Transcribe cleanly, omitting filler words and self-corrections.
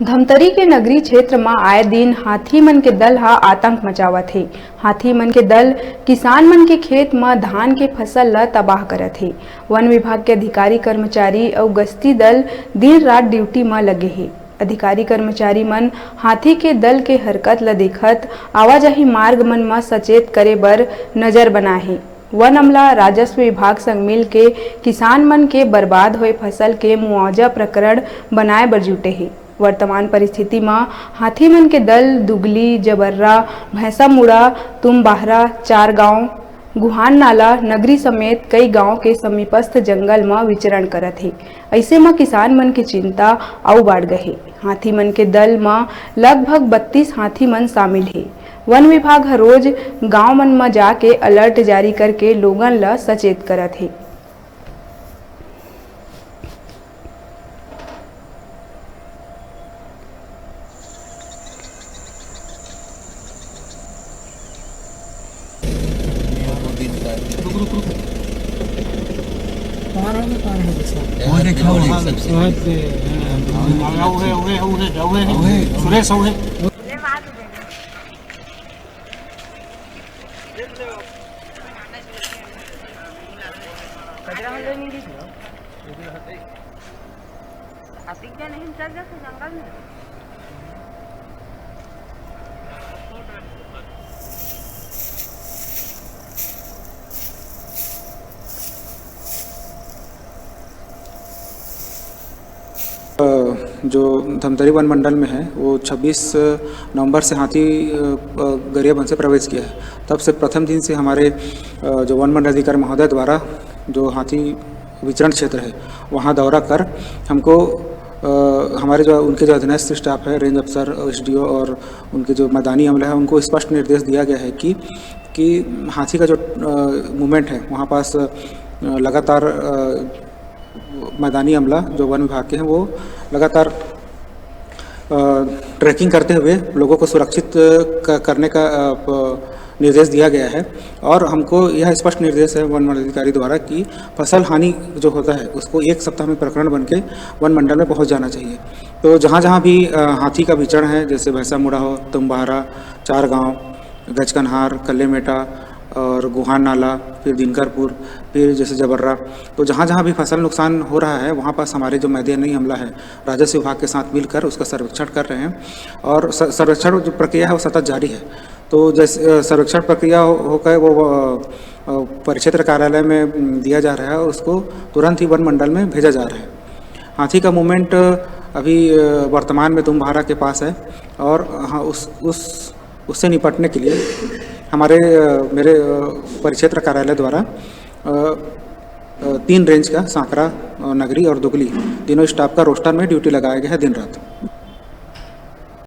धमतरी के नगरी क्षेत्र में आए दिन हाथी मन के दल हा आतंक मचावत हे। हाथी मन के दल किसान मन के खेत में धान के फसल ला तबाह करत हे। वन विभाग के अधिकारी कर्मचारी और गश्ती दल दिन रात ड्यूटी में लगे हे। अधिकारी कर्मचारी मन हाथी के दल के हरकत ला देखत आवाजाही मार्ग मन में सचेत करे बर नजर बनाए हे। वन अमला राजस्व विभाग संग मिल के किसान मन के बर्बाद हुए फसल के मुआवजा प्रकरण बनाए बर जुटे हे। वर्तमान परिस्थिति में हाथी मन के दल दुगली, जबर्रा, भैंसा मुड़ा, तुम्बाहरा, चार गांव, गुहान नाला, नगरी समेत कई गांव के समीपस्थ जंगल में विचरण करत हे। ऐसे में किसान मन की चिंता आउ बढ़ गए। हाथी मन के दल में लगभग 32 हाथी मन शामिल हे। वन विभाग हर रोज गांव मन में जाके अलर्ट जारी करके लोगन ला सचेत करत हे। जो धमतरी वन मंडल में है वो 26 नवंबर से हाथी गरियाबंद से प्रवेश किया है। तब से प्रथम दिन से हमारे जो वन मंडल अधिकारी महोदय द्वारा जो हाथी विचरण क्षेत्र है वहाँ दौरा कर हमको हमारे जो उनके जो अधीनस्थ स्टाफ है, रेंज अफसर, एसडीओ और उनके जो मैदानी अमला है उनको स्पष्ट निर्देश दिया गया है कि हाथी का जो मूवमेंट है वहाँ पास लगातार मैदानी अमला जो वन विभाग के हैं वो लगातार ट्रैकिंग करते हुए लोगों को सुरक्षित करने का निर्देश दिया गया है। और हमको यह स्पष्ट निर्देश है वन मंडल अधिकारी द्वारा कि फसल हानि जो होता है उसको 1 सप्ताह में प्रकरण बन के वन मंडल में पहुंच जाना चाहिए। तो जहाँ जहाँ भी हाथी का विचरण है, जैसे भैंसा मुड़ा हो, तुम्बाहरा, चार गाँव, गजकनहार, कल्लेमेटा और गुहान नाला, फिर दिनकरपुर, फिर जैसे जबर्रा, तो जहाँ जहाँ भी फसल नुकसान हो रहा है वहाँ पास हमारे जो मैदानी अमला है राजस्व विभाग के साथ मिलकर उसका सर्वेक्षण कर रहे हैं। और सर्वेक्षण जो प्रक्रिया है वो सतत जारी है। तो जैसे सर्वेक्षण प्रक्रिया होकर वो परिक्षेत्र कार्यालय में दिया जा रहा है और उसको तुरंत ही वन मंडल में भेजा जा रहा है। हाथी का मूवमेंट अभी वर्तमान में तुम्बाहरा के पास है और हाँ उससे निपटने के लिए मेरे परिक्षेत्र कार्यालय द्वारा 3 रेंज का सांकरा, नगरी और दुगली तीनों स्टाफ का रोस्टर में ड्यूटी लगाया गया है दिन रात।